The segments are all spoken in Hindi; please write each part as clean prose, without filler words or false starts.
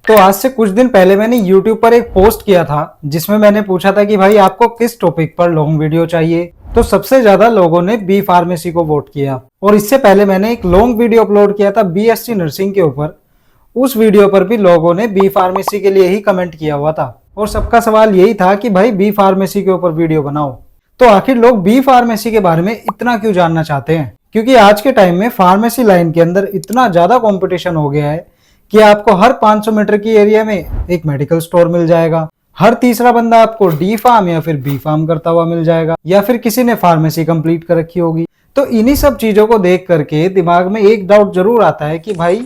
तो आज से कुछ दिन पहले मैंने YouTube पर एक पोस्ट किया था जिसमें मैंने पूछा था कि भाई आपको किस टॉपिक पर लॉन्ग वीडियो चाहिए। तो सबसे ज्यादा लोगों ने बी फार्मेसी को वोट किया। और इससे पहले मैंने एक लॉन्ग वीडियो अपलोड किया था BSc नर्सिंग के ऊपर। उस वीडियो पर भी लोगों ने बी फार्मेसी के लिए ही कमेंट किया हुआ था और सबका सवाल यही था कि भाई बी फार्मेसी के ऊपर वीडियो बनाओ। तो आखिर लोग बी फार्मेसी के बारे में इतना क्यों जानना चाहते हैं? क्योंकि आज के टाइम में फार्मेसी लाइन के अंदर इतना ज्यादा कंपटीशन हो गया है कि आपको हर 500 मीटर की एरिया में एक मेडिकल स्टोर मिल जाएगा। हर तीसरा बंदा आपको डी फार्म या फिर बी फार्म करता हुआ मिल जाएगा, या फिर किसी ने फार्मेसी कंप्लीट कर रखी होगी। तो इन्हीं सब चीजों को देख करके दिमाग में एक डाउट जरूर आता है कि भाई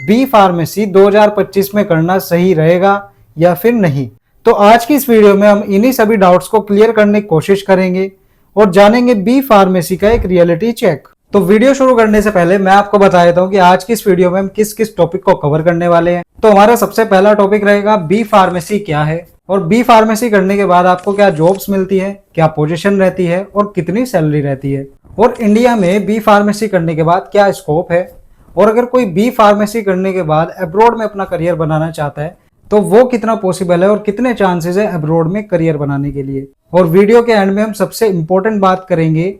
बी फार्मेसी 2025 में करना सही रहेगा या फिर नहीं। तो आज की इस वीडियो में हम इन्हीं सभी डाउट्स को क्लियर करने की कोशिश करेंगे और जानेंगे बी फार्मेसी का एक रियलिटी चेक। तो वीडियो शुरू करने से पहले मैं आपको बता देता हूं कि आज की इस वीडियो में हम किस किस टॉपिक को कवर करने वाले हैं। तो हमारा सबसे पहला टॉपिक रहेगा बी फार्मेसी क्या है, और बी फार्मेसी करने के बाद आपको क्या जॉब्स मिलती है, क्या पोजीशन रहती है और कितनी सैलरी रहती है, और इंडिया में बी फार्मेसी करने के बाद क्या स्कोप है, और अगर कोई बी फार्मेसी करने के बाद अब्रॉड में अपना करियर बनाना चाहता है तो वो कितना पॉसिबल है और कितने चांसेस है अब्रॉड में करियर बनाने के लिए। और वीडियो के एंड में हम सबसे इंपॉर्टेंट बात करेंगे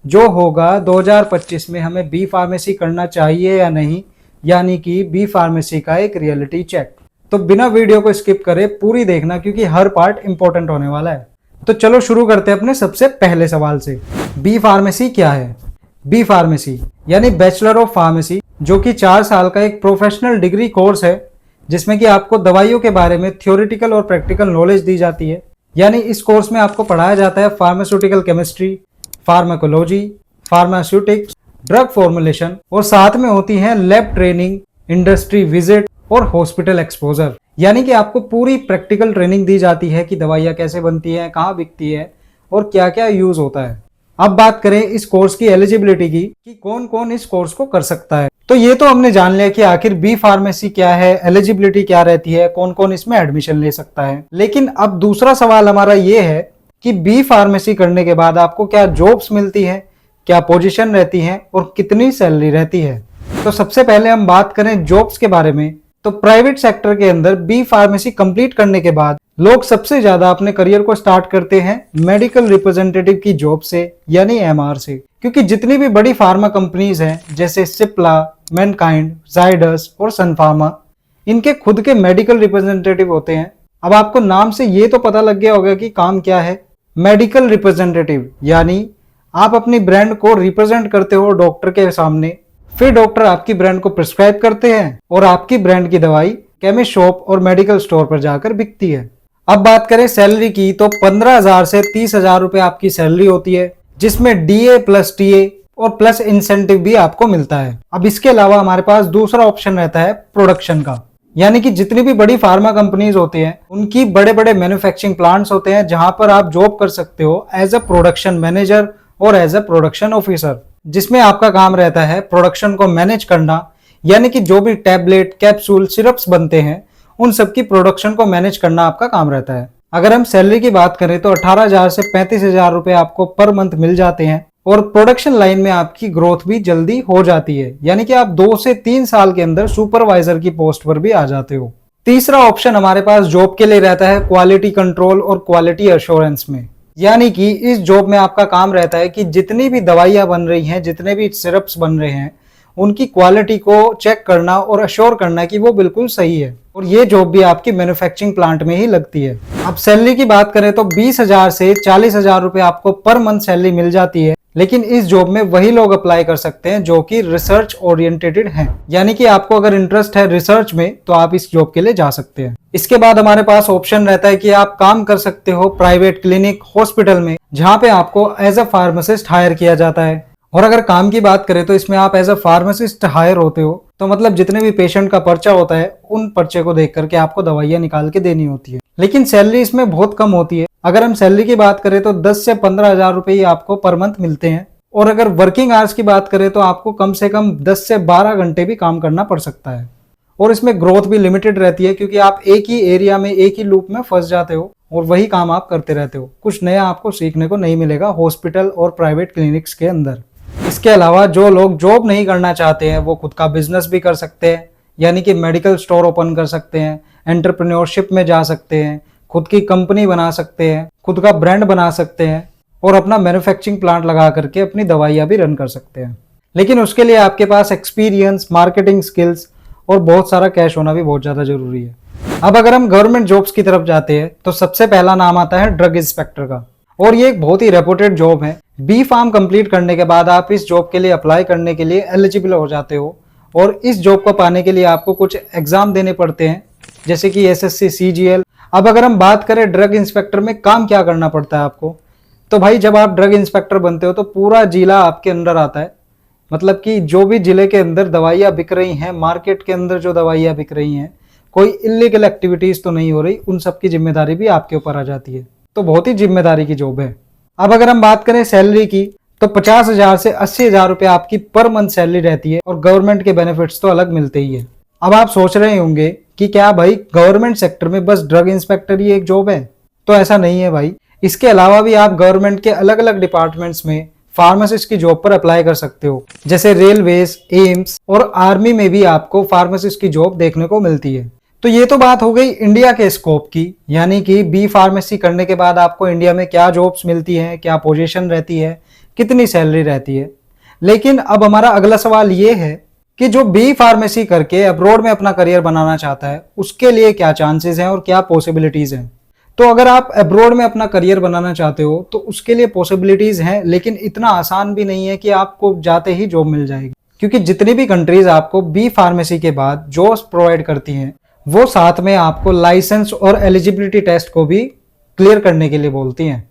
जो होगा 2025 में हमें बी फार्मेसी करना चाहिए या नहीं, यानी कि बी फार्मेसी का एक रियलिटी चेक। तो बिना वीडियो को स्किप करे पूरी देखना क्योंकि हर पार्ट इंपॉर्टेंट होने वाला है। तो चलो शुरू करते हैं अपने सबसे पहले सवाल से। बी फार्मेसी क्या है? बी फार्मेसी यानी बैचलर ऑफ फार्मेसी, जो कि 4 साल का एक प्रोफेशनल डिग्री कोर्स है जिसमें कि आपको दवाइयों के बारे में थ्योरेटिकल और प्रैक्टिकल नॉलेज दी जाती है। यानी इस कोर्स में आपको पढ़ाया जाता है pharmaceutical chemistry, pharmacology, pharmaceutics, drug formulation, और साथ में होती है लैब ट्रेनिंग, इंडस्ट्री विजिट और हॉस्पिटल एक्सपोजर। यानी कि आपको पूरी प्रैक्टिकल ट्रेनिंग दी जाती है कि दवाइयाँ कैसे बनती हैं, कहाँ बिकती है और क्या क्या यूज होता है। अब बात करें इस कोर्स की एलिजिबिलिटी की कि कौन कौन इस कोर्स को कर सकता है। तो ये तो हमने जान लिया कि आखिर बी फार्मेसी क्या है, एलिजिबिलिटी क्या रहती है, कौन कौन इसमें एडमिशन ले सकता है। लेकिन अब दूसरा सवाल हमारा ये है कि बी फार्मेसी करने के बाद आपको क्या जॉब्स मिलती है, क्या पोजीशन रहती है और कितनी सैलरी रहती है। तो सबसे पहले हम बात करें जॉब्स के बारे में। तो प्राइवेट सेक्टर के अंदर बी फार्मेसी कंप्लीट करने के बाद लोग सबसे ज्यादा अपने करियर को स्टार्ट करते हैं मेडिकल रिप्रेजेंटेटिव की जॉब से, यानी MR से। क्योंकि जितनी भी बड़ी फार्मा कंपनीज हैं जैसे सिप्ला, मैनकाइंड, जाइडस और सन फार्मा, इनके खुद के मेडिकल रिप्रेजेंटेटिव होते हैं। अब आपको नाम से ये तो पता लग गया होगा कि काम क्या है। मेडिकल रिप्रेजेंटेटिव यानी आप अपनी ब्रांड को रिप्रेजेंट करते हो डॉक्टर के सामने, फिर डॉक्टर आपकी ब्रांड को प्रिस्क्राइब करते हैं और आपकी ब्रांड की दवाई केमिस्ट शॉप और मेडिकल स्टोर पर जाकर बिकती है। अब बात करें सैलरी की, तो 15,000 से 30,000 रुपए आपकी सैलरी होती है, जिसमें DA प्लस TA और प्लस इंसेंटिव भी आपको मिलता है। अब इसके अलावा हमारे पास दूसरा ऑप्शन रहता है प्रोडक्शन का, यानी कि जितनी भी बड़ी फार्मा कंपनीज होती हैं उनकी बड़े बड़े मैन्युफैक्चरिंग प्लांट्स होते हैं जहां पर आप जॉब कर सकते हो एज अ प्रोडक्शन मैनेजर और एज अ प्रोडक्शन ऑफिसर, जिसमें आपका काम रहता है प्रोडक्शन को मैनेज करना। यानी कि जो भी टैबलेट, कैप्सूल, सिरप्स बनते हैं उन सब की प्रोडक्शन को मैनेज करना आपका काम रहता है। अगर हम सैलरी की बात करें तो 18,000 से 35,000 रुपए आपको पर मंथ मिल जाते हैं, और प्रोडक्शन लाइन में आपकी ग्रोथ भी जल्दी हो जाती है। यानी कि आप 2 से 3 साल के अंदर सुपरवाइजर की पोस्ट पर भी आ जाते हो। तीसरा ऑप्शन हमारे पास जॉब के लिए रहता है क्वालिटी कंट्रोल और क्वालिटी एश्योरेंस में। यानी कि इस जॉब में आपका काम रहता है कि जितनी भी दवाइयां बन रही हैं, जितने भी सिरप्स बन रहे हैं, उनकी क्वालिटी को चेक करना और अश्योर करना कि वो बिल्कुल सही है। और ये जॉब भी आपकी मैन्युफैक्चरिंग प्लांट में ही लगती है। अब सैलरी की बात करें तो 20,000 से 40,000 रुपए आपको पर मंथ सैलरी मिल जाती है। लेकिन इस जॉब में वही लोग अप्लाई कर सकते हैं जो कि रिसर्च ओरिएंटेड हैं। यानी कि आपको अगर इंटरेस्ट है रिसर्च में तो आप इस जॉब के लिए जा सकते हैं। इसके बाद हमारे पास ऑप्शन रहता है कि आप काम कर सकते हो प्राइवेट क्लिनिक, हॉस्पिटल में, जहां पे आपको एज अ फार्मासिस्ट हायर किया जाता है। और अगर काम की बात करें तो इसमें आप एज अ फार्मासिस्ट हायर होते हो, तो मतलब जितने भी पेशेंट का पर्चा होता है उन पर्चे को देख करके आपको दवाइयां निकाल के देनी होती है। लेकिन सैलरी इसमें बहुत कम होती है। अगर हम सैलरी की बात करें तो 10 से 15,000 रुपए ही आपको पर मंथ मिलते हैं। और अगर वर्किंग आवर्स की बात करें तो आपको कम से कम 10 से 12 घंटे भी काम करना पड़ सकता है। और इसमें ग्रोथ भी लिमिटेड रहती है क्योंकि आप एक ही एरिया में, एक ही लूप में फंस जाते हो और वही काम आप करते रहते हो। कुछ नया आपको सीखने को नहीं मिलेगा हॉस्पिटल और प्राइवेट क्लिनिक्स के अंदर। इसके अलावा जो लोग जॉब नहीं करना चाहते हैं वो खुद का बिजनेस भी कर सकते हैं, यानी कि मेडिकल स्टोर ओपन कर सकते हैं, एंटरप्रेन्योरशिप में जा सकते हैं, खुद की कंपनी बना सकते हैं, खुद का ब्रांड बना सकते हैं और अपना मैन्युफैक्चरिंग प्लांट लगा करके अपनी दवाइयाँ भी रन कर सकते हैं। लेकिन उसके लिए आपके पास एक्सपीरियंस, मार्केटिंग स्किल्स और बहुत सारा कैश होना भी बहुत ज़्यादा जरूरी है। अब अगर हम गवर्नमेंट जॉब्स की तरफ जाते हैं तो सबसे पहला नाम आता है ड्रग इंस्पेक्टर का, और ये एक बहुत ही रेपुटेड जॉब है। बी फार्म कंप्लीट करने के बाद आप इस जॉब के लिए अप्लाई करने के लिए एलिजिबल हो जाते हो, और इस जॉब को पाने के लिए आपको कुछ एग्जाम देने पड़ते हैं, जैसे कि एसएससी, सीजीएल। अब अगर हम बात करें ड्रग इंस्पेक्टर में काम क्या करना पड़ता है आपको, तो भाई जब आप ड्रग इंस्पेक्टर बनते हो तो पूरा जिला आपके अंडर आता है। मतलब कि जो भी जिले के अंदर दवाइयाँ बिक रही हैं, मार्केट के अंदर जो दवाइयाँ बिक रही हैं, कोई इलीगल एक्टिविटीज तो नहीं हो रही, उन सब की जिम्मेदारी भी आपके ऊपर आ जाती है। तो बहुत ही जिम्मेदारी की जॉब है। अब अगर हम बात करें सैलरी की, तो 50,000 से 80,000 रुपये आपकी पर मंथ सैलरी रहती है, और गवर्नमेंट के बेनिफिट्स तो अलग मिलते ही है। अब आप सोच रहे होंगे कि क्या भाई गवर्नमेंट सेक्टर में बस ड्रग इंस्पेक्टर ही एक जॉब है? तो ऐसा नहीं है भाई। इसके अलावा भी आप गवर्नमेंट के अलग अलग डिपार्टमेंट्स में फार्मासिस्ट की जॉब पर अप्लाई कर सकते हो, जैसे रेलवेज, एम्स और आर्मी में भी आपको फार्मासिस्ट की जॉब देखने को मिलती है। तो ये तो बात हो गई इंडिया के स्कोप की, यानी कि बी फार्मेसी करने के बाद आपको इंडिया में क्या जॉब्स मिलती हैं, क्या पोजीशन रहती है, कितनी सैलरी रहती है। लेकिन अब हमारा अगला सवाल ये है कि जो बी फार्मेसी करके अब्रॉड में अपना करियर बनाना चाहता है, उसके लिए क्या चांसेस हैं और क्या पॉसिबिलिटीज हैं। तो अगर आप अब्रॉड में अपना करियर बनाना चाहते हो तो उसके लिए पॉसिबिलिटीज हैं, लेकिन इतना आसान भी नहीं है कि आपको जाते ही जॉब मिल जाएगी। क्योंकि जितनी भी कंट्रीज आपको बी फार्मेसी के बाद जॉब्स प्रोवाइड करती हैं, वो साथ में आपको लाइसेंस और एलिजिबिलिटी टेस्ट को भी क्लियर करने के लिए बोलती हैं।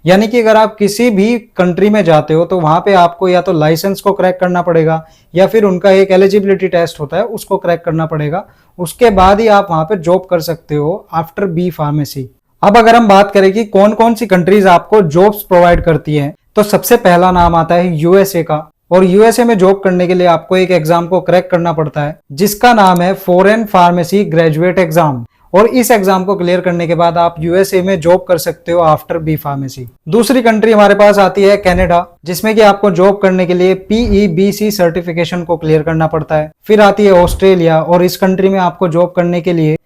यानी कि अगर आप किसी भी कंट्री में जाते हो तो वहां पे आपको या तो लाइसेंस को क्रैक करना पड़ेगा, या फिर उनका एक एलिजिबिलिटी टेस्ट होता है उसको क्रैक करना पड़ेगा। उसके बाद ही आप वहां पे जॉब कर सकते हो आफ्टर बी फार्मेसी। अब अगर हम बात करें कि कौन कौन सी कंट्रीज आपको जॉब्स प्रोवाइड करती हैं, तो सबसे पहला नाम आता है यूएसए का। और यूएसए में जॉब करने के लिए आपको एक एग्जाम को क्रैक करना पड़ता है, जिसका नाम है फॉरेन फार्मेसी ग्रेजुएट एग्जाम। और इस एग्जाम को क्लियर करने के बाद आप यूएसए में जॉब कर सकते हो आफ्टर बी फार्मेसी। दूसरी कंट्री हमारे पास आती है कनाडा, जिसमें कि आपको जॉब करने के लिए PEBC सर्टिफिकेशन को क्लियर करना पड़ता है। फिर आती है ऑस्ट्रेलिया, और इस कंट्री में आपको जॉब करने के लिए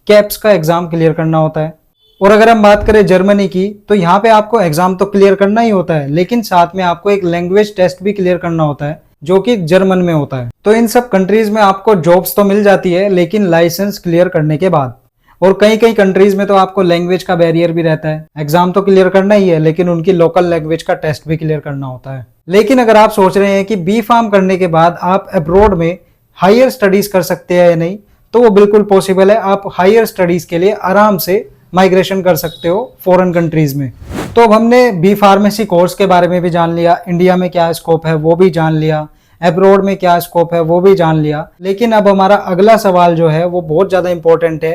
कैप्स का एग्जाम क्लियर करना होता है। और अगर हम बात करें जर्मनी की, तो यहाँ पे आपको एग्जाम तो क्लियर करना ही होता है, लेकिन साथ में आपको एक लैंग्वेज टेस्ट भी क्लियर करना होता है, जो कि जर्मन में होता है। तो इन सब कंट्रीज में आपको जॉब्स तो मिल जाती है, लेकिन लाइसेंस क्लियर करने के बाद। और कई कई कंट्रीज में तो आपको लैंग्वेज का बैरियर भी रहता है। एग्जाम तो क्लियर करना ही है, लेकिन उनकी लोकल लैंग्वेज का टेस्ट भी क्लियर करना होता है। लेकिन अगर आप सोच रहे हैं कि बी फार्म करने के बाद आप अब्रॉड में हायर स्टडीज कर सकते हैं या नहीं, तो वो बिल्कुल पॉसिबल है। आप हायर स्टडीज के लिए आराम से माइग्रेशन कर सकते हो फॉरेन कंट्रीज में। तो अब हमने बी फार्मेसी कोर्स के बारे में भी जान लिया, इंडिया में क्या स्कोप है वो भी जान लिया, अब्रॉड में क्या स्कोप है वो भी जान लिया। लेकिन अब हमारा अगला सवाल जो है वो बहुत ज्यादा इंपॉर्टेंट है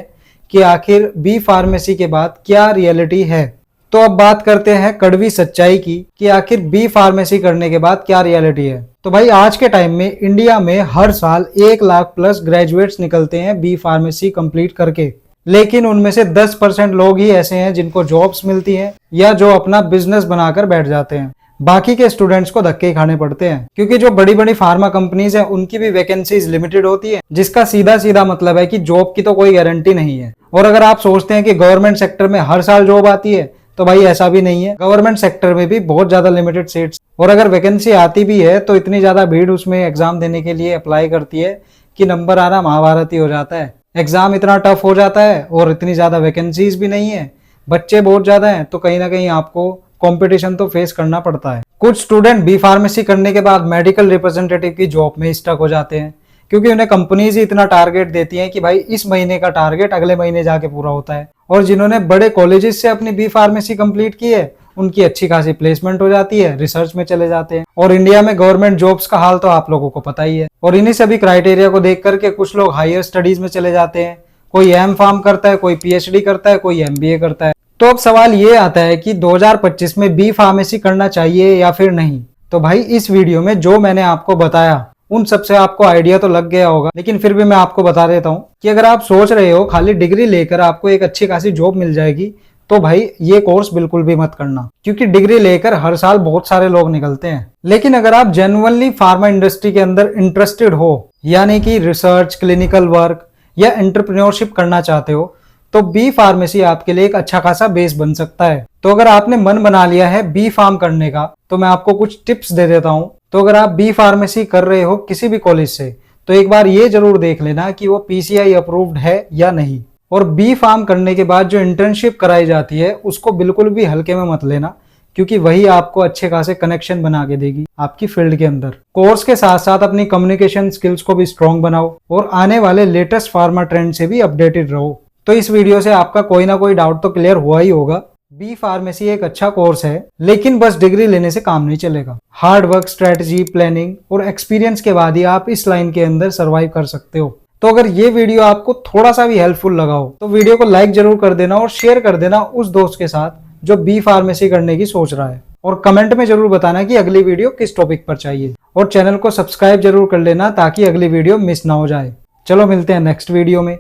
कि आखिर बी फार्मेसी के बाद क्या रियलिटी है। तो अब बात करते हैं कड़वी सच्चाई की कि आखिर बी फार्मेसी करने के बाद क्या रियलिटी है। तो भाई आज के टाइम में इंडिया में हर साल 1 लाख प्लस ग्रेजुएट्स निकलते हैं बी फार्मेसी कंप्लीट करके, लेकिन उनमें से 10% लोग ही ऐसे हैं जिनको जॉब्स मिलती हैं या जो अपना बिजनेस बनाकर बैठ जाते हैं। बाकी के स्टूडेंट्स को धक्के खाने पड़ते हैं, क्योंकि जो बड़ी बड़ी फार्मा कंपनीज हैं उनकी भी वैकेंसीज लिमिटेड होती है, जिसका सीधा सीधा मतलब है कि जॉब की तो कोई गारंटी नहीं है। और अगर आप सोचते हैं कि गवर्नमेंट सेक्टर में हर साल जॉब आती है, तो भाई ऐसा भी नहीं है। गवर्नमेंट सेक्टर में भी बहुत ज्यादा लिमिटेड सीट्स, और अगर वैकेंसी आती भी है तो इतनी ज्यादा भीड़ उसमें एग्जाम देने के लिए अप्लाई करती है कि नंबर आना महाभारत ही हो जाता है। एग्जाम इतना टफ हो जाता है और इतनी ज्यादा वैकेंसीज भी नहीं है, बच्चे बहुत ज्यादा हैं, तो कहीं ना कहीं आपको कंपटीशन तो फेस करना पड़ता है। कुछ स्टूडेंट बी फार्मेसी करने के बाद मेडिकल रिप्रेजेंटेटिव की जॉब में स्टक हो जाते हैं, क्योंकि उन्हें कंपनीज ही इतना टारगेट देती हैं कि भाई इस महीने का टारगेट अगले महीने जाके पूरा होता है। और जिन्होंने बड़े कॉलेजेस से अपनी बी फार्मेसी कंप्लीट की है, उनकी अच्छी खासी प्लेसमेंट हो जाती है, रिसर्च में चले जाते हैं। और इंडिया में गवर्नमेंट जॉब्स का हाल तो आप लोगों को पता ही है। और इन्हीं सभी क्राइटेरिया को देख करके कुछ लोग हायर स्टडीज में चले जाते हैं, कोई एम फार्म करता है, कोई PhD करता है, कोई MBA करता है। तो अब सवाल ये आता है कि 2025 में बी फार्मेसी करना चाहिए या फिर नहीं। तो भाई इस वीडियो में जो मैंने आपको बताया उन सबसे आपको आइडिया तो लग गया होगा, लेकिन फिर भी मैं आपको बता देता हूँ कि अगर आप सोच रहे हो खाली डिग्री लेकर आपको एक अच्छी खासी जॉब मिल जाएगी, तो भाई ये कोर्स बिल्कुल भी मत करना, क्योंकि डिग्री लेकर हर साल बहुत सारे लोग निकलते हैं। लेकिन अगर आप जेन्युइनली फार्मा इंडस्ट्री के अंदर इंटरेस्टेड हो, यानी कि रिसर्च, क्लिनिकल वर्क या एंटरप्रेन्योरशिप करना चाहते हो, तो बी फार्मेसी आपके लिए एक अच्छा खासा बेस बन सकता है। तो अगर आपने मन बना लिया है बी फार्म करने का, तो मैं आपको कुछ टिप्स दे देता हूं। तो अगर आप बी फार्मेसी कर रहे हो किसी भी कॉलेज से, तो एक बार ये जरूर देख लेना कि वो पीसीआई अप्रूव्ड है या नहीं। और बी फार्म करने के बाद जो इंटर्नशिप कराई जाती है उसको बिल्कुल भी हल्के में मत लेना, क्योंकि वही आपको अच्छे खासे कनेक्शन बना के देगी आपकी फील्ड के अंदर। कोर्स के साथ साथ अपनी कम्युनिकेशन स्किल्स को भी स्ट्रॉन्ग बनाओ और आने वाले लेटेस्ट फार्मा ट्रेंड से भी अपडेटेड रहो। तो इस वीडियो से आपका कोई ना कोई डाउट तो क्लियर हुआ ही होगा। बी फार्मेसी एक अच्छा कोर्स है, लेकिन बस डिग्री लेने से काम नहीं चलेगा। हार्ड वर्क, स्ट्रेटजी, प्लानिंग और एक्सपीरियंस के बाद ही आप इस लाइन के अंदर सर्वाइव कर सकते हो। तो अगर ये वीडियो आपको थोड़ा सा भी हेल्पफुल लगा हो, तो वीडियो को लाइक जरूर कर देना और शेयर कर देना उस दोस्त के साथ जो बी फार्मेसी करने की सोच रहा है। और कमेंट में जरूर बताना कि अगली वीडियो किस टॉपिक पर चाहिए। और चैनल को सब्सक्राइब जरूर कर लेना ताकि अगली वीडियो मिस ना हो जाए। चलो मिलते हैं नेक्स्ट वीडियो में।